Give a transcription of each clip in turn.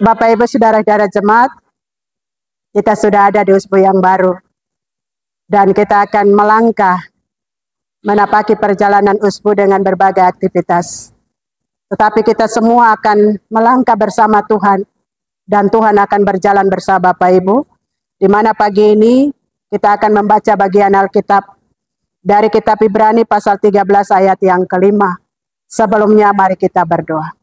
Bapak Ibu Saudara-saudara jemaat, kita sudah ada di usbu yang baru. Dan kita akan melangkah menapaki perjalanan usbu dengan berbagai aktivitas. Tetapi kita semua akan melangkah bersama Tuhan. Dan Tuhan akan berjalan bersama Bapak Ibu. Di mana pagi ini kita akan membaca bagian Alkitab dari kitab Ibrani pasal 13 ayat yang kelima. Sebelumnya mari kita berdoa.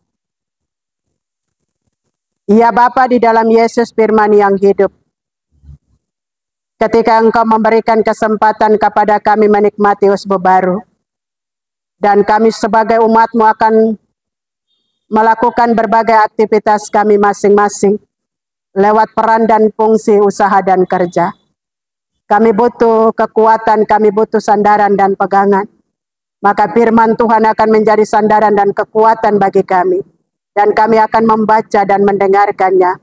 Ya Bapa, di dalam Yesus firman yang hidup, ketika Engkau memberikan kesempatan kepada kami menikmati usbu baru, dan kami sebagai umat-Mu akan melakukan berbagai aktivitas kami masing-masing, lewat peran dan fungsi usaha dan kerja. Kami butuh kekuatan, kami butuh sandaran dan pegangan. Maka firman Tuhan akan menjadi sandaran dan kekuatan bagi kami. Dan kami akan membaca dan mendengarkannya.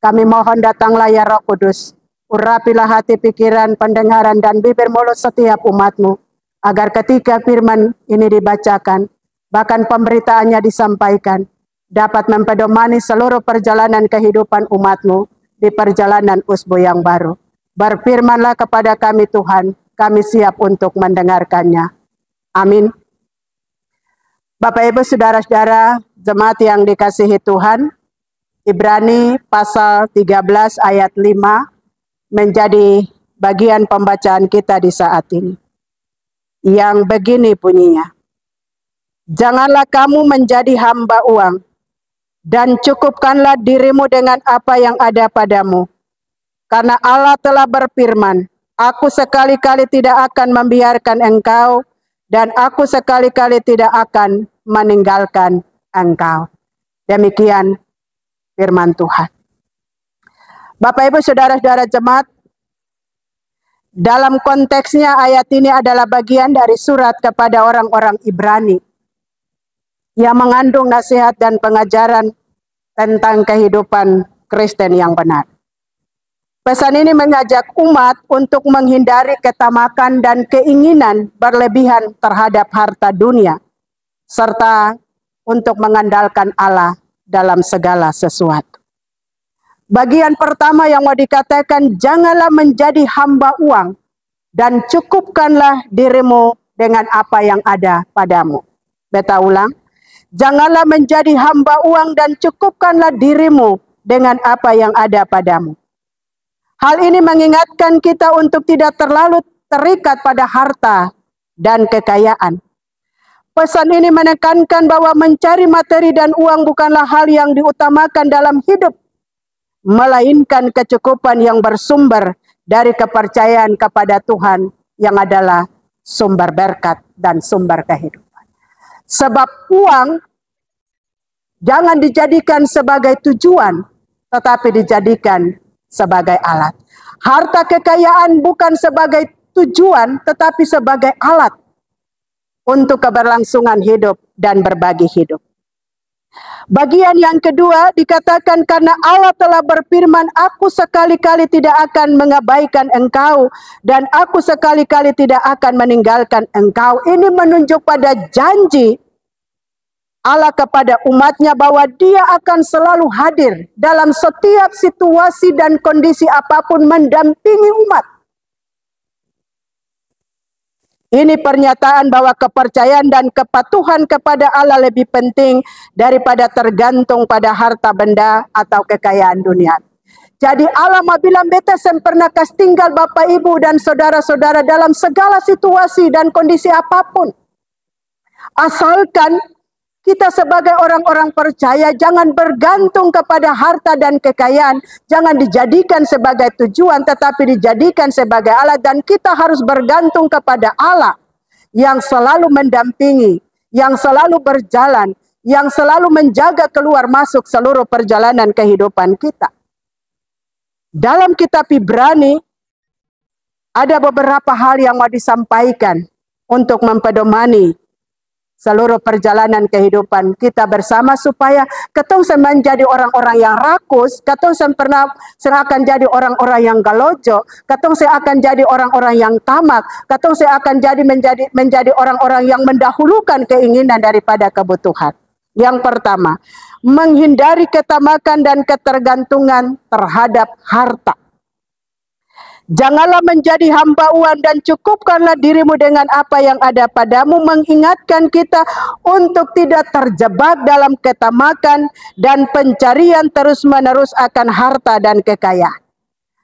Kami mohon datanglah ya Roh Kudus. Urapilah hati, pikiran, pendengaran, dan bibir mulut setiap umat-Mu. Agar ketika firman ini dibacakan, bahkan pemberitaannya disampaikan, dapat mempedomani seluruh perjalanan kehidupan umat-Mu di perjalanan usbu yang baru. Berfirmanlah kepada kami Tuhan, kami siap untuk mendengarkannya. Amin. Bapak Ibu Saudara-saudara jemaat yang dikasihi Tuhan, Ibrani pasal 13 ayat 5 menjadi bagian pembacaan kita di saat ini. Yang begini bunyinya. Janganlah kamu menjadi hamba uang, dan cukupkanlah dirimu dengan apa yang ada padamu. Karena Allah telah berfirman, aku sekali-kali tidak akan membiarkan engkau, dan aku sekali-kali tidak akan meninggalkan engkau. Demikian firman Tuhan. Bapak Ibu Saudara-saudara jemaat, dalam konteksnya ayat ini adalah bagian dari surat kepada orang-orang Ibrani yang mengandung nasihat dan pengajaran tentang kehidupan Kristen yang benar. Pesan ini mengajak umat untuk menghindari ketamakan dan keinginan berlebihan terhadap harta dunia, serta untuk mengandalkan Allah dalam segala sesuatu. Bagian pertama yang mau dikatakan, janganlah menjadi hamba uang, dan cukupkanlah dirimu dengan apa yang ada padamu. Beta ulang, janganlah menjadi hamba uang dan cukupkanlah dirimu dengan apa yang ada padamu. Hal ini mengingatkan kita untuk tidak terlalu terikat pada harta dan kekayaan. Pesan ini menekankan bahwa mencari materi dan uang bukanlah hal yang diutamakan dalam hidup, melainkan kecukupan yang bersumber dari kepercayaan kepada Tuhan yang adalah sumber berkat dan sumber kehidupan. Sebab uang jangan dijadikan sebagai tujuan, tetapi dijadikan sebagai alat. Harta kekayaan bukan sebagai tujuan, tetapi sebagai alat untuk keberlangsungan hidup dan berbagi hidup. Bagian yang kedua dikatakan karena Allah telah berfirman, aku sekali-kali tidak akan mengabaikan engkau dan aku sekali-kali tidak akan meninggalkan engkau. Ini menunjuk pada janji Allah kepada umatnya bahwa dia akan selalu hadir dalam setiap situasi dan kondisi apapun mendampingi umat. Ini pernyataan bahwa kepercayaan dan kepatuhan kepada Allah lebih penting daripada tergantung pada harta benda atau kekayaan dunia. Jadi Allah bilang beta sempurna kas tinggal Bapak Ibu dan saudara-saudara dalam segala situasi dan kondisi apapun. Asalkan kita sebagai orang-orang percaya jangan bergantung kepada harta dan kekayaan. Jangan dijadikan sebagai tujuan tetapi dijadikan sebagai alat. Dan kita harus bergantung kepada Allah yang selalu mendampingi, yang selalu berjalan, yang selalu menjaga keluar masuk seluruh perjalanan kehidupan kita. Dalam kitab Ibrani ada beberapa hal yang mau disampaikan untuk mempedomani seluruh perjalanan kehidupan kita bersama supaya ketong menjadi orang-orang yang rakus, ketong akan jadi orang-orang yang galojo, ketong akan jadi orang-orang yang tamak, ketong akan menjadi orang-orang yang mendahulukan keinginan daripada kebutuhan. Yang pertama, menghindari ketamakan dan ketergantungan terhadap harta. Janganlah menjadi hamba uang dan cukupkanlah dirimu dengan apa yang ada padamu, mengingatkan kita untuk tidak terjebak dalam ketamakan dan pencarian terus-menerus akan harta dan kekayaan.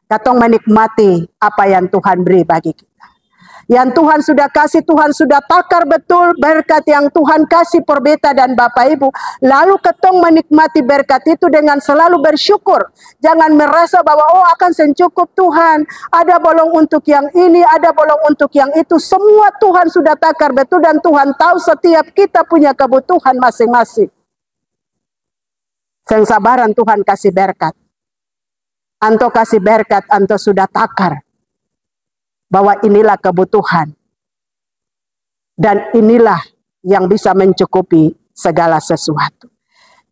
Katong menikmati apa yang Tuhan beri bagi kita. Yang Tuhan sudah kasih, Tuhan sudah takar betul berkat yang Tuhan kasih perbeta dan Bapak Ibu. Lalu ketong menikmati berkat itu dengan selalu bersyukur. Jangan merasa bahwa akan sencukup Tuhan. Ada bolong untuk yang ini, ada bolong untuk yang itu. Semua Tuhan sudah takar betul dan Tuhan tahu setiap kita punya kebutuhan masing-masing. Sengsabaran Tuhan kasih berkat. Anto kasih berkat, anto sudah takar bahwa inilah kebutuhan dan inilah yang bisa mencukupi segala sesuatu.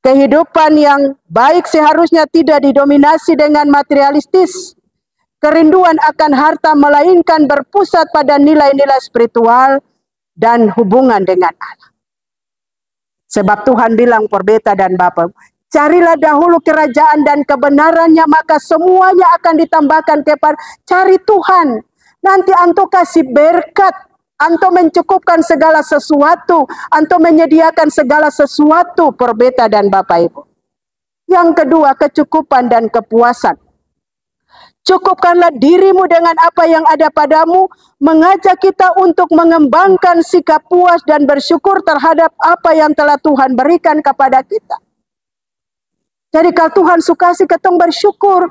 Kehidupan yang baik seharusnya tidak didominasi dengan materialistis, kerinduan akan harta, melainkan berpusat pada nilai-nilai spiritual dan hubungan dengan Allah. Sebab Tuhan bilang perbeta dan Bapak, carilah dahulu kerajaan dan kebenarannya, maka semuanya akan ditambahkan kepada. Cari Tuhan. Nanti anto kasih berkat, anto mencukupkan segala sesuatu, anto menyediakan segala sesuatu perbeta dan Bapak Ibu. Yang kedua, kecukupan dan kepuasan. Cukupkanlah dirimu dengan apa yang ada padamu, mengajak kita untuk mengembangkan sikap puas dan bersyukur terhadap apa yang telah Tuhan berikan kepada kita. Jadi kalau Tuhan sukasi ketong bersyukur.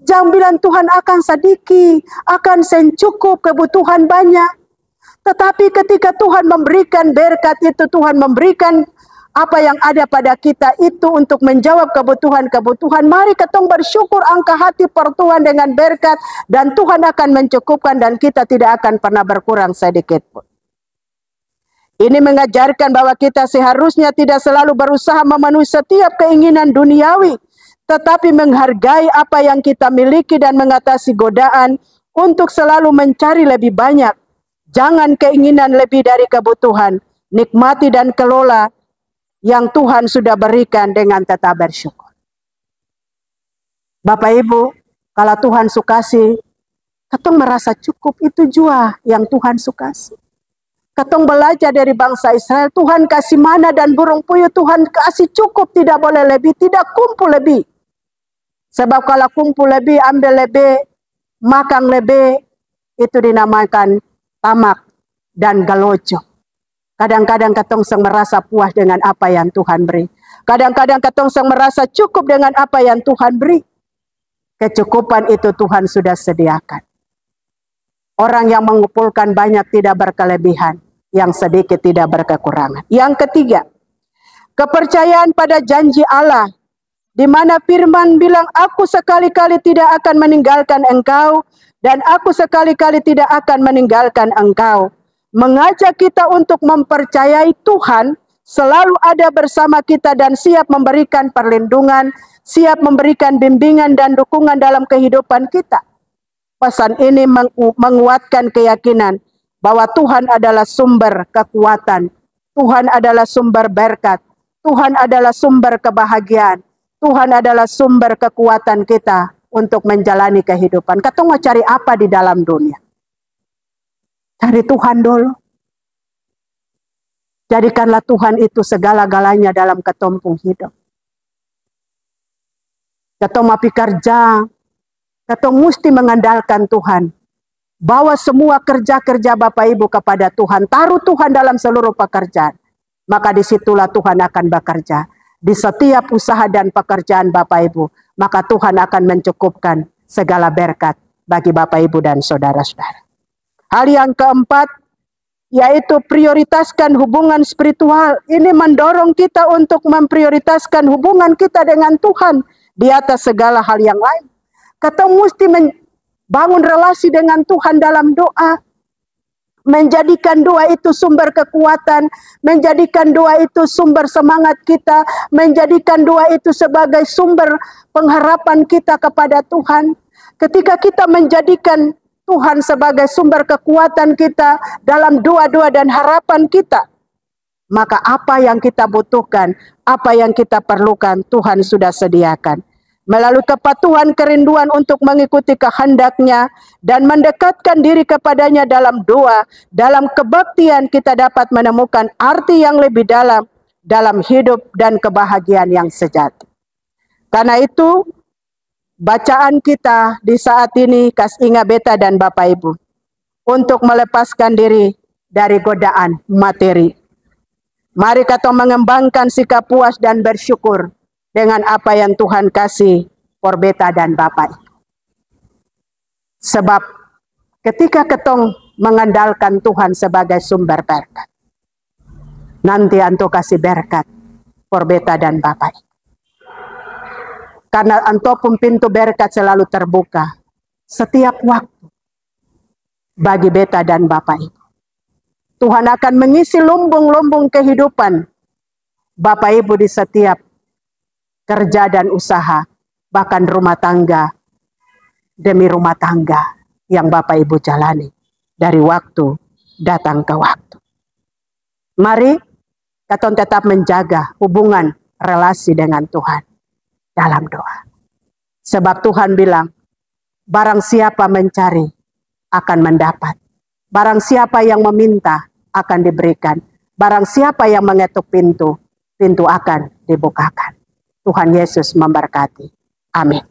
Jangan bilang Tuhan akan sedikit, akan sencukup, kebutuhan banyak. Tetapi ketika Tuhan memberikan berkat itu, Tuhan memberikan apa yang ada pada kita itu untuk menjawab kebutuhan-kebutuhan. Mari ketong bersyukur, angka hati per Tuhan dengan berkat. Dan Tuhan akan mencukupkan dan kita tidak akan pernah berkurang sedikit pun. Ini mengajarkan bahwa kita seharusnya tidak selalu berusaha memenuhi setiap keinginan duniawi, tetapi menghargai apa yang kita miliki dan mengatasi godaan untuk selalu mencari lebih banyak. Jangan keinginan lebih dari kebutuhan. Nikmati dan kelola yang Tuhan sudah berikan dengan tetap bersyukur. Bapak Ibu, kalau Tuhan sukasi, ketong merasa cukup, itu jua yang Tuhan sukasi. Ketong belajar dari bangsa Israel, Tuhan kasih mana dan burung puyuh, Tuhan kasih cukup, tidak boleh lebih, tidak kumpul lebih. Sebab kalau kumpul lebih, ambil lebih, makan lebih, itu dinamakan tamak dan galojo. Kadang-kadang ketong merasa puas dengan apa yang Tuhan beri. Kadang-kadang ketong merasa cukup dengan apa yang Tuhan beri. Kecukupan itu Tuhan sudah sediakan. Orang yang mengumpulkan banyak tidak berkelebihan, yang sedikit tidak berkekurangan. Yang ketiga, kepercayaan pada janji Allah. Di mana firman bilang, aku sekali-kali tidak akan meninggalkan engkau, dan aku sekali-kali tidak akan meninggalkan engkau. Mengajak kita untuk mempercayai Tuhan selalu ada bersama kita dan siap memberikan perlindungan, siap memberikan bimbingan dan dukungan dalam kehidupan kita. Pesan ini menguatkan keyakinan bahwa Tuhan adalah sumber kekuatan, Tuhan adalah sumber berkat, Tuhan adalah sumber kebahagiaan, Tuhan adalah sumber kekuatan kita untuk menjalani kehidupan. Ketong mau cari apa di dalam dunia? Cari Tuhan dulu. Jadikanlah Tuhan itu segala-galanya dalam ketumpung hidup. Ketong mau kerja, ketong mesti mengandalkan Tuhan. Bawa semua kerja-kerja Bapak Ibu kepada Tuhan. Taruh Tuhan dalam seluruh pekerjaan. Maka disitulah Tuhan akan bekerja. Di setiap usaha dan pekerjaan Bapak Ibu, maka Tuhan akan mencukupkan segala berkat bagi Bapak Ibu dan saudara-saudara. Hal yang keempat, yaitu prioritaskan hubungan spiritual. Ini mendorong kita untuk memprioritaskan hubungan kita dengan Tuhan di atas segala hal yang lain. Kita mesti membangun relasi dengan Tuhan dalam doa. Menjadikan doa itu sumber kekuatan, menjadikan doa itu sumber semangat kita, menjadikan doa itu sebagai sumber pengharapan kita kepada Tuhan. Ketika kita menjadikan Tuhan sebagai sumber kekuatan kita dalam doa-doa dan harapan kita, maka apa yang kita butuhkan, apa yang kita perlukan, Tuhan sudah sediakan. Melalui kepatuhan kerinduan untuk mengikuti kehendak-Nya dan mendekatkan diri kepadanya dalam doa, dalam kebaktian kita dapat menemukan arti yang lebih dalam hidup dan kebahagiaan yang sejati. Karena itu, bacaan kita di saat ini, Inga Beta dan Bapak Ibu, untuk melepaskan diri dari godaan materi. Mari kita mengembangkan sikap puas dan bersyukur dengan apa yang Tuhan kasih for Beta dan Bapak. Sebab ketika ketong mengandalkan Tuhan sebagai sumber berkat, nanti anto kasih berkat for Beta dan Bapak. Karena anto pun pintu berkat selalu terbuka setiap waktu bagi Beta dan Bapak. Tuhan akan mengisi lumbung-lumbung kehidupan Bapak Ibu di setiap kerja dan usaha, bahkan rumah tangga demi rumah tangga yang Bapak Ibu jalani dari waktu datang ke waktu. Mari kita tetap menjaga hubungan relasi dengan Tuhan dalam doa. Sebab Tuhan bilang, barang siapa mencari akan mendapat. Barang siapa yang meminta akan diberikan. Barang siapa yang mengetuk pintu, pintu akan dibukakan. Tuhan Yesus memberkati. Amin.